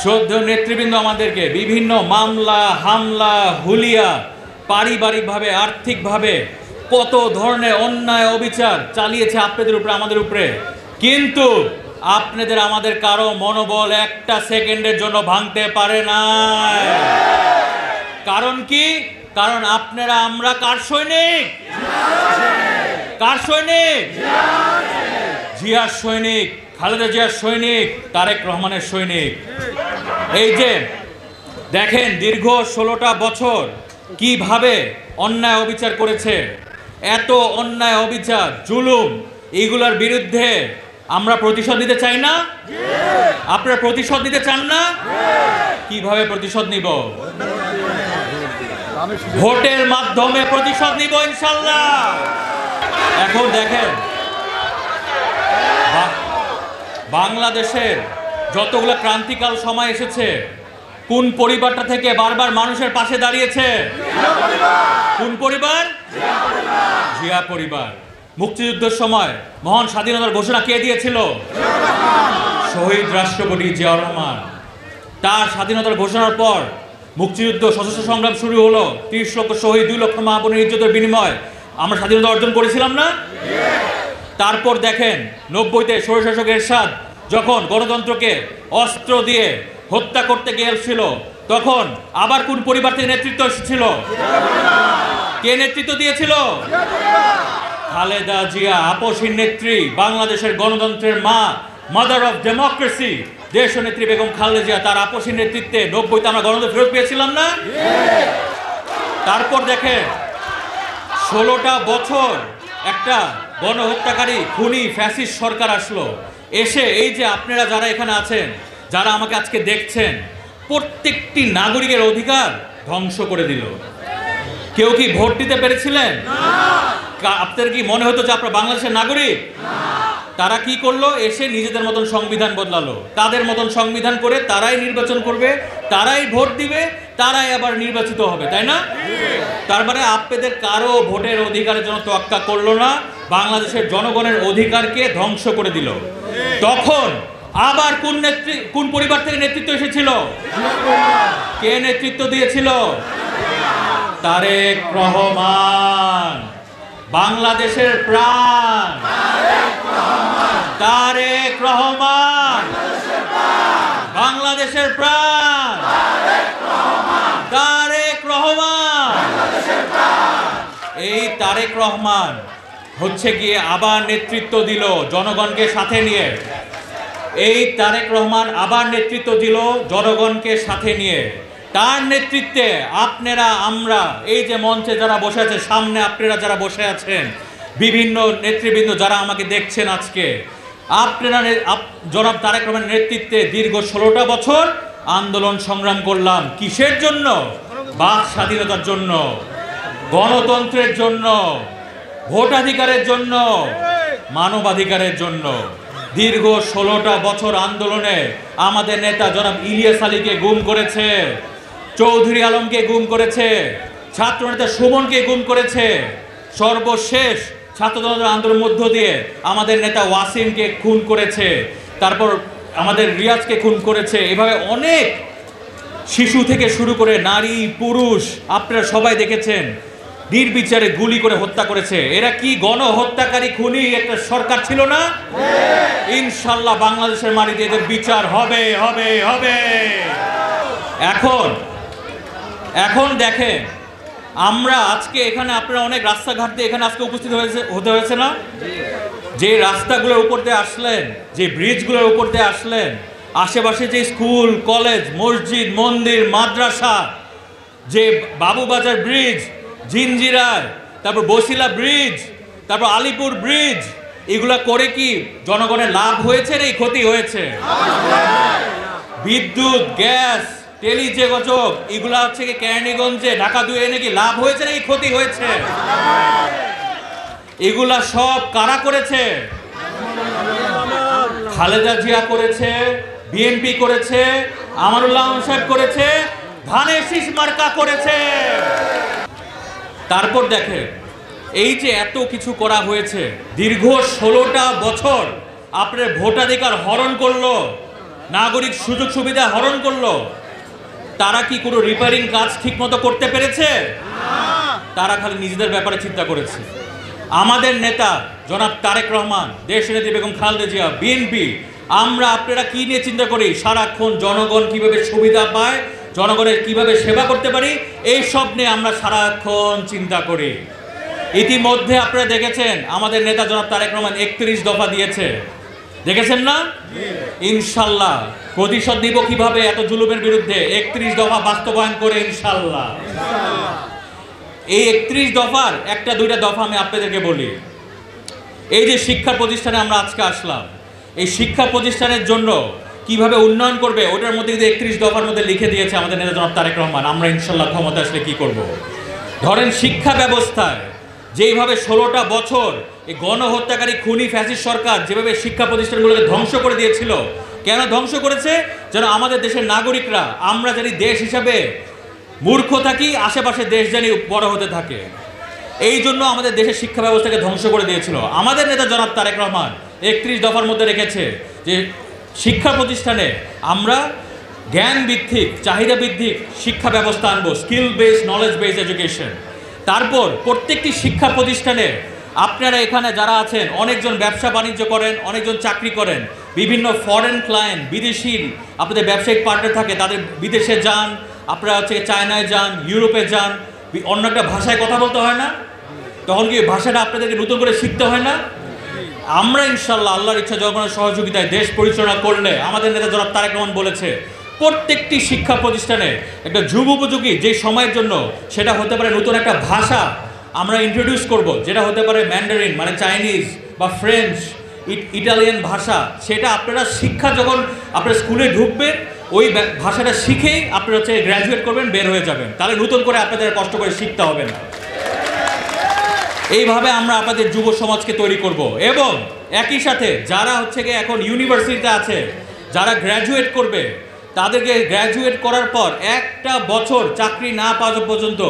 শ্রদ্ধেয় নেতৃবৃন্দ আমাদেরকে বিভিন্ন মামলা হামলা হুলিয়া পারিবারিকভাবে আর্থিকভাবে কত ধরনের অন্যায় অবিচার চালিয়েছে আপনাদের উপরে আমাদের উপরে, কিন্তু আপনাদের আমাদের কারো মনোবল একটা সেকেন্ডের জন্য ভাঙতে পারে না। কারণ কি? কারণ আপনারা আমরা কার সৈনিক? কার সৈনিক? জিয়ার সৈনিক, খালেদা জিয়ার সৈনিক, তারেক রহমানের সৈনিক। এই যে দেখেন দীর্ঘ 16টা বছর কিভাবে অন্যায় অবিচার করেছে, এত অন্যায় অবিচার জুলুম, এইগুলোর বিরুদ্ধে আমরা প্রতিশোধ নিতে চাই না? আপনারা প্রতিশোধ নিতে চান না? কিভাবে প্রতিশোধ নিব? ভোটের মাধ্যমে প্রতিশোধ নিব ইনশাল্লাহ। এখন দেখেন বাংলাদেশের যতগুলো ক্রান্তিকাল সময় এসেছে, কোন পরিবারটা থেকে বারবার মানুষের পাশে দাঁড়িয়েছে? কোন পরিবার? জিয়া পরিবার। মুক্তিযুদ্ধের সময় মহান স্বাধীনতার ঘোষণা কে দিয়েছিল? শহীদ রাষ্ট্রপতি জিয়াউর রহমান। তার স্বাধীনতার ঘোষণার পর মুক্তিযুদ্ধ সশস্ত্র সংগ্রাম শুরু হলো। 30 লক্ষ শহীদ, 2 লক্ষ মা বোনের ইজ্জতের বিনিময় আমরা স্বাধীনতা অর্জন করেছিলাম না? তারপর দেখেন 90তে স্বৈরশাসক এরশাদ যখন গণতন্ত্রকে অস্ত্র দিয়ে হত্যা করতে গিয়েছিল, তখন আবার কোন পরিবার থেকে নেতৃত্ব এসেছিল? কে নেতৃত্ব দিয়েছিল? খালেদা জিয়া, আপসহীন নেত্রী, বাংলাদেশের গণতন্ত্রের মা, মাদার অফ ডেমোক্রেসি, দেশ নেত্রী বেগম খালেদা জিয়া, তার আপসহীন নেতৃত্বে 90তে আমরা গণতন্ত্র ফেরত পেয়েছিলাম না? তারপর দেখেন 16টা বছর একটা গণহত্যাকারী খুনি ফ্যাসিস্ট সরকার আসলো, এসে এই যে আপনারা যারা এখানে আছেন, যারা আমাকে আজকে দেখছেন, প্রত্যেকটি নাগরিকের অধিকার ধ্বংস করে দিল। কেউ কি ভোট দিতে পেরেছিলেন? আপনাদের কি মনে হতো যে আপনারা বাংলাদেশের নাগরিক? তারা কি করলো? এসে নিজেদের মতন সংবিধান বদলালো, তাদের মতন সংবিধান করে তারাই নির্বাচন করবে, তারাই ভোট দিবে, তারাই আবার নির্বাচিত হবে, তাই না? তার মানে আপনাদের কারো ভোটের অধিকারের জন্য তোয়াক্কা করলো না, বাংলাদেশের জনগণের অধিকারকে ধ্বংস করে দিল। তখন আবার কোন পরিবার থেকে নেতৃত্ব এসেছিল? কে নেতৃত্ব দিয়েছিল? তারেক রহমান, বাংলাদেশের প্রাণ। তারেক রহমান, বাংলাদেশের প্রাণ। তারেক রহমান, এই তারেক রহমান হচ্ছে গিয়ে আবার নেতৃত্ব দিল জনগণকে সাথে নিয়ে। এই তারেক রহমান আবার নেতৃত্ব দিল জনগণকে সাথে নিয়ে। তার নেতৃত্বে আপনারা আমরা এই যে মঞ্চে যারা বসে আছে, সামনে আপনারা যারা বসে আছেন, বিভিন্ন নেতৃবৃন্দ যারা আমাকে দেখছেন আজকে, আপনারা জনাব তারেক রহমানের নেতৃত্বে দীর্ঘ 16টা বছর আন্দোলন সংগ্রাম করলাম। কিসের জন্য? বাক স্বাধীনতার জন্য, গণতন্ত্রের জন্য, ভোটাধিকারের জন্য, মানবাধিকারের জন্য। দীর্ঘ 16টা বছর আন্দোলনে আমাদের নেতা জনাব ইলিয়াস আলীকে গুম করেছে, চৌধুরী আলমকে গুম করেছে, ছাত্রনেতা সুমনকে গুম করেছে, সর্বশেষ ছাত্র জনতার আন্দোলনের মধ্য দিয়ে আমাদের নেতা ওয়াসিমকে খুন করেছে, তারপর আমাদের রিয়াজকে খুন করেছে। এভাবে অনেক শিশু থেকে শুরু করে নারী পুরুষ আপনারা সবাই দেখেছেন, নির্বিচারে গুলি করে হত্যা করেছে। এরা কি গণহত্যাকারী খুনি একটা সরকার ছিল না? ইনশাল্লাহ বাংলাদেশের মাটিতে এদের বিচার হবে হবে হবে। এখন দেখেন আমরা আজকে এখানে আপনারা অনেক রাস্তাঘাট দিয়ে এখানে আজকে উপস্থিত হতে হয়েছে না? যে রাস্তাগুলোর উপর দিয়ে আসলেন, যে ব্রিজগুলোর উপর দিয়ে আসলেন, আশেপাশে যে স্কুল কলেজ মসজিদ মন্দির মাদ্রাসা, যে বাবুবাজার ব্রিজ, জিঞ্জিরায়, তারপর বসিলা ব্রিজ, তারপর আলিপুর ব্রিজ, এগুলা করে কি জনগণের লাভ হয়েছে না ক্ষতি হয়েছে? বিদ্যুৎ গ্যাস টেলিযোগাযোগ এগুলা হচ্ছে কি কেরানীগঞ্জে ঢাকা 2 এনে কি লাভ হয়েছে নাকি ক্ষতি হয়েছে? এগুলা সব কারা করেছে? খালেদা জিয়া করেছে, বিএনপি করেছে, আমানুল্লাহ সাহেব করেছে, ধানের শীষ মার্কা করেছে। তারপর দেখে এই যে এত কিছু করা হয়েছে, দীর্ঘ 16টা বছর আপনার ভোটাধিকার হরণ করলো, নাগরিক সুযোগ সুবিধা হরণ করলো, তারা কি কোনো রিপেয়ারিং কাজ ঠিকমতো করতে পেরেছে? তারা খালি নিজেদের ব্যাপারে চিন্তা করেছে। আমাদের নেতা জনাব তারেক রহমান, দেশনেত্রী বেগম খালেদা জিয়া, বিএনপি, আমরা আপনারা কি নিয়ে চিন্তা করি? সারাক্ষণ জনগণ কিভাবে সুবিধা পায়, জনগণের কিভাবে সেবা করতে পারি, এই সব নিয়ে আমরা সারাক্ষণ চিন্তা করি। ইতিমধ্যে আপনারা দেখেছেন আমাদের নেতা জনাব তারেক রহমান 31 দফা দিয়েছে, দেখেছেন না? ইনশাল্লাহ প্রতিশোধ নিব কিভাবে এত জুলুমের বিরুদ্ধে, 31 দফা বাস্তবায়ন করে ইনশাল্লাহ। এই 31 দফার একটা দুইটা দফা আমি আপনাদেরকে বলি। এই যে শিক্ষা প্রতিষ্ঠানে আমরা আজকে আসলাম, এই শিক্ষা প্রতিষ্ঠানের জন্য কিভাবে উন্নয়ন করবে, ওটার মধ্যে কিন্তু 31 দফার মধ্যে লিখে দিয়েছে আমাদের নেতা জনাব তারেক রহমান। আমরা ইনশাল্লাহ ক্ষমতা আসলে কি করব। ধরেন শিক্ষা ব্যবস্থায় যেইভাবে 16টা বছর এই গণহত্যাকারী খুনি ফ্যাসিস্ট সরকার যেভাবে শিক্ষা প্রতিষ্ঠানগুলোকে ধ্বংস করে দিয়েছিল, কেন ধ্বংস করেছে? যেন আমাদের দেশের নাগরিকরা, আমরা জানি দেশ হিসাবে মূর্খ থাকি, আশেপাশে দেশ জানি বড় হতে থাকে। এই জন্য আমাদের দেশের শিক্ষা ব্যবস্থাকে ধ্বংস করে দিয়েছিল। আমাদের নেতা জনাব তারেক রহমান 31 দফার মধ্যে রেখেছে যে শিক্ষা প্রতিষ্ঠানে আমরা জ্ঞান ভিত্তিক, চাহিদা ভিত্তিক শিক্ষা ব্যবস্থা আনবো, skill based, knowledge based education. তারপর প্রত্যেকটি শিক্ষা প্রতিষ্ঠানে আপনারা এখানে যারা আছেন, অনেকজন ব্যবসা বাণিজ্য করেন, অনেকজন চাকরি করেন, বিভিন্ন ফরেন ক্লায়েন্ট, বিদেশি আপনাদের ব্যবসায়িক পার্টনার থাকে, তাদের বিদেশে যান, আপনারা হচ্ছে চায়নায় যান, ইউরোপে যান, অন্য একটা ভাষায় কথা বলতে হয় না? তখন কি ভাষাটা আপনাদেরকে নতুন করে শিখতে হয় না? আমরা ইনশাল্লাহ আল্লাহর ইচ্ছা জনগণের সহযোগিতায় দেশ পরিচালনা করলে, আমাদের নেতা জনাব তারেক রহমান বলেছে প্রত্যেকটি শিক্ষা প্রতিষ্ঠানে একটা যুগোপযোগী যে সময়ের জন্য, সেটা হতে পারে নতুন একটা ভাষা আমরা ইন্ট্রোডিউস করব, যেটা হতে পারে ম্যান্ডারিন মানে চাইনিজ বা ফ্রেঞ্চ, ইটালিয়ান ভাষা। সেটা আপনারা শিক্ষা যখন আপনারা স্কুলে ঢুকবেন, ওই ভাষাটা শিখেই আপনারা হচ্ছে গ্র্যাজুয়েট করবেন, বের হয়ে যাবেন। তাহলে নতুন করে আপনাদের কষ্ট করে শিখতে হবে না। এইভাবে আমরা আপনাদের যুব সমাজকে তৈরি করব। এবং একই সাথে যারা হচ্ছে গিয়ে এখন ইউনিভার্সিটিতে আছে, যারা গ্র্যাজুয়েট করবে, তাদেরকে গ্র্যাজুয়েট করার পর একটা বছর চাকরি না পাওয়া পর্যন্ত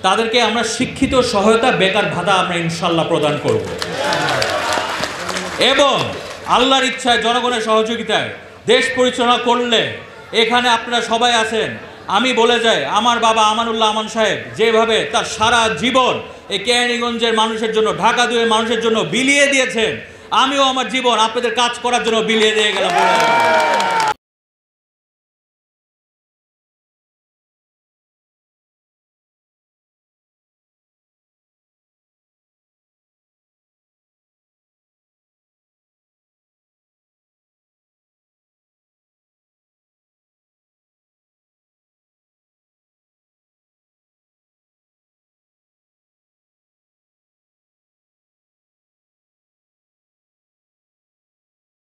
তাদেরকে আমরা শিক্ষিত সহায়তা, বেকার ভাতা আমরা ইনশাল্লাহ প্রদান করব। এবং আল্লাহর ইচ্ছায় জনগণের সহযোগিতায় দেশ পরিচালনা করলে, এখানে আপনারা সবাই আছেন, আমি বলে যাই আমার বাবা আমানুল্লাহ আমান সাহেব যেভাবে তার সারা জীবন এই কেরানীগঞ্জের মানুষের জন্য, ঢাকা 2-এর মানুষের জন্য বিলিয়ে দিয়েছেন, আমিও আমার জীবন আপনাদের কাজ করার জন্য বিলিয়ে দিয়ে গেলাম।